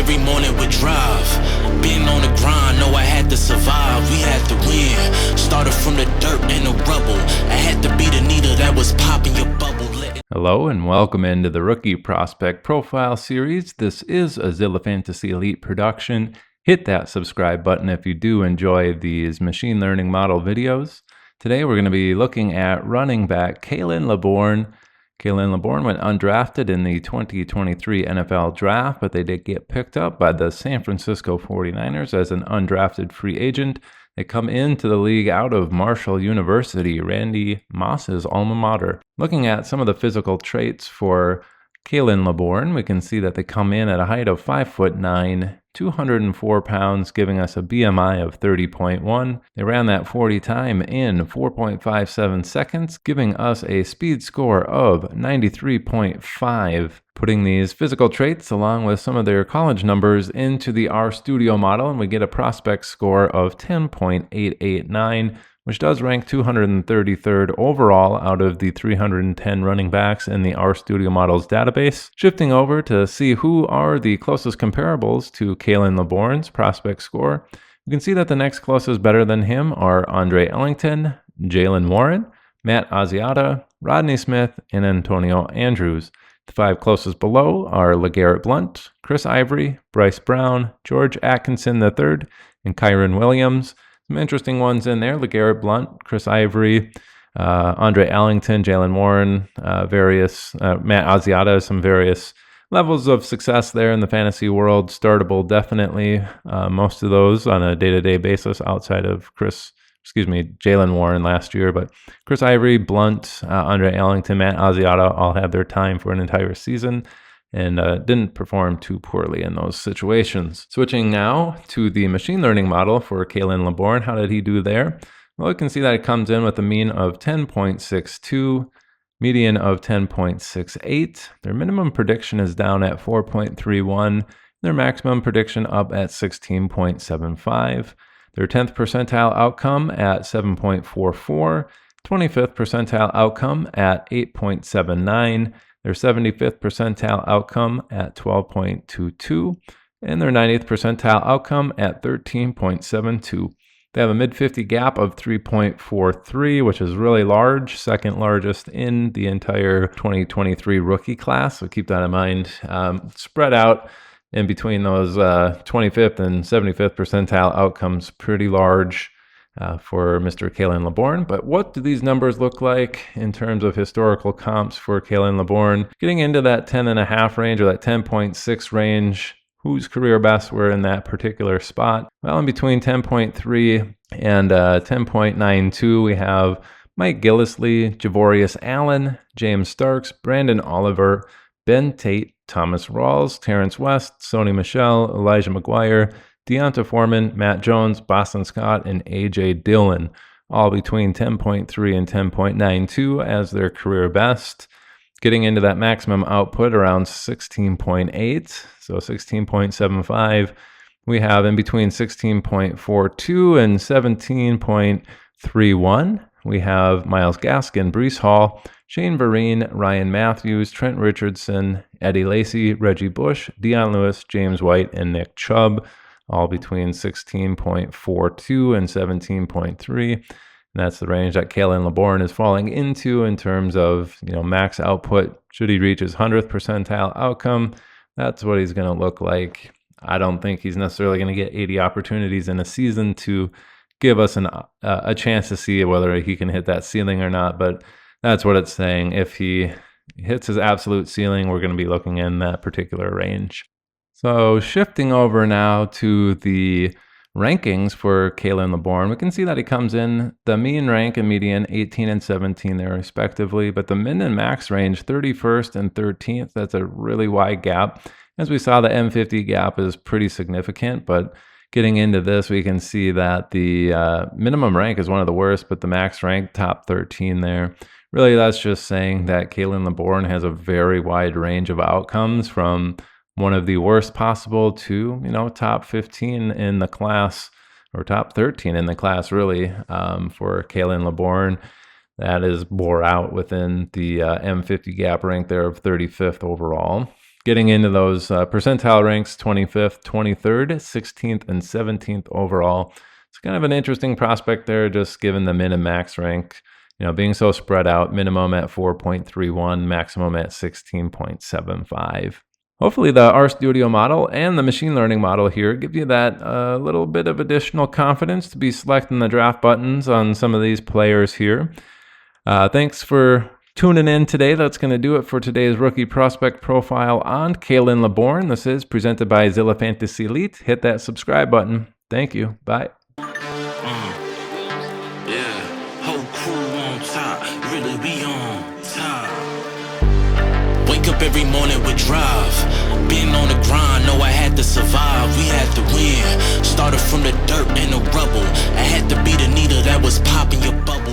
every morning with drive. Being on the grind, know I had to survive. We had to win. Started from the dirt and the rubble. I had to be the needle that was popping your bubble. Hello and welcome into the Rookie Prospect Profile Series. This is a Zilla Fantasy Elite production. Hit that subscribe button if you do enjoy these machine learning model videos. Today we're going to be looking at running back Khalan Laborn. Khalan Laborn went undrafted in the 2023 NFL Draft, but they did get picked up by the San Francisco 49ers as an undrafted free agent. They come into the league out of Marshall University, Randy Moss's alma mater. Looking at some of the physical traits for Khalan Laborn, we can see that they come in at a height of 5'9", 204 pounds, giving us a BMI of 30.1. They ran that 40 time in 4.57 seconds, giving us a speed score of 93.5. Putting these physical traits along with some of their college numbers into the RStudio model, and we get a prospect score of 10.889, which does rank 233rd overall out of the 310 running backs in the RStudio model's database. Shifting over to see who are the closest comparables to Khalan Laborn's prospect score, you can see that the next closest better than him are Andre Ellington, Jalen Warren, Matt Asiata, Rodney Smith, and Antonio Andrews. The five closest below are LeGarrette Blount, Chris Ivory, Bryce Brown, George Atkinson III, and Kyron Williams. Some interesting ones in there: LeGarrette Blount, Chris Ivory, Andre Ellington, Jalen Warren, Matt Asiata, some various levels of success there in the fantasy world. Startable, definitely. Most of those on a day-to-day basis outside of Jalen Warren last year. But Chris Ivory, Blount, Andre Ellington, Matt Asiata all had their time for an entire season and didn't perform too poorly in those situations. Switching now to the machine learning model for Khalan Laborn. How did he do there? Well, you can see that it comes in with a mean of 10.62, median of 10.68. Their minimum prediction is down at 4.31. Their maximum prediction up at 16.75. Their 10th percentile outcome at 7.44. 25th percentile outcome at 8.79. Their 75th percentile outcome at 12.22, and their 90th percentile outcome at 13.72. They have a mid-50 gap of 3.43, which is really large, second largest in the entire 2023 rookie class, so keep that in mind. Spread out in between those 25th and 75th percentile outcomes, pretty large for Mr. Khalan Laborn. But what do these numbers look like in terms of historical comps for Khalan Laborn? Getting into that 10.5 range or that 10.6 range, whose career best were in that particular spot? Well, in between 10.3 and 10.92, we have Mike Gillislee, Javorius Allen, James Starks, Brandon Oliver, Ben Tate, Thomas Rawls, Terrence West, Sony Michel, Elijah McGuire, Deonta Foreman, Matt Jones, Boston Scott, and A.J. Dillon, all between 10.3 and 10.92 as their career best. Getting into that maximum output around 16.8, so 16.75. We have in between 16.42 and 17.31. We have Myles Gaskin, Breece Hall, Shane Vereen, Ryan Matthews, Trent Richardson, Eddie Lacy, Reggie Bush, Dion Lewis, James White, and Nick Chubb, all between 16.42 and 17.3. And that's the range that Khalan Laborn is falling into in terms of, max output. Should he reach his 100th percentile outcome, that's what he's going to look like. I don't think he's necessarily going to get 80 opportunities in a season to give us a chance to see whether he can hit that ceiling or not, but that's what it's saying. If he hits his absolute ceiling, we're going to be looking in that particular range. So shifting over now to the rankings for Khalan Laborn, we can see that he comes in the mean rank and median 18 and 17 there respectively, but the min and max range 31st and 13th, that's a really wide gap. As we saw, the M50 gap is pretty significant, but getting into this, we can see that the minimum rank is one of the worst, but the max rank top 13 there. Really, that's just saying that Khalan Laborn has a very wide range of outcomes from one of the worst possible to, top 15 in the class, or top 13 in the class, really, for Khalan Laborn. That is bore out within the M50 gap rank there of 35th overall. getting into those percentile ranks, 25th, 23rd, 16th, and 17th overall. It's kind of an interesting prospect there, just given the min and max rank, being so spread out, minimum at 4.31, maximum at 16.75. Hopefully the RStudio model and the machine learning model here give you that little bit of additional confidence to be selecting the draft buttons on some of these players here. Thanks for tuning in today. That's going to do it for today's rookie prospect profile on Khalan Laborn. This is presented by Zilla Fantasy Elite. Hit that subscribe button. Thank you. Bye. Whole crew on top, really we on top. Wake up every morning with drive. Been on the grind, know I had to survive. We had to win. Started from the dirt and the rubble. I had to be the needle that was popping your bubble.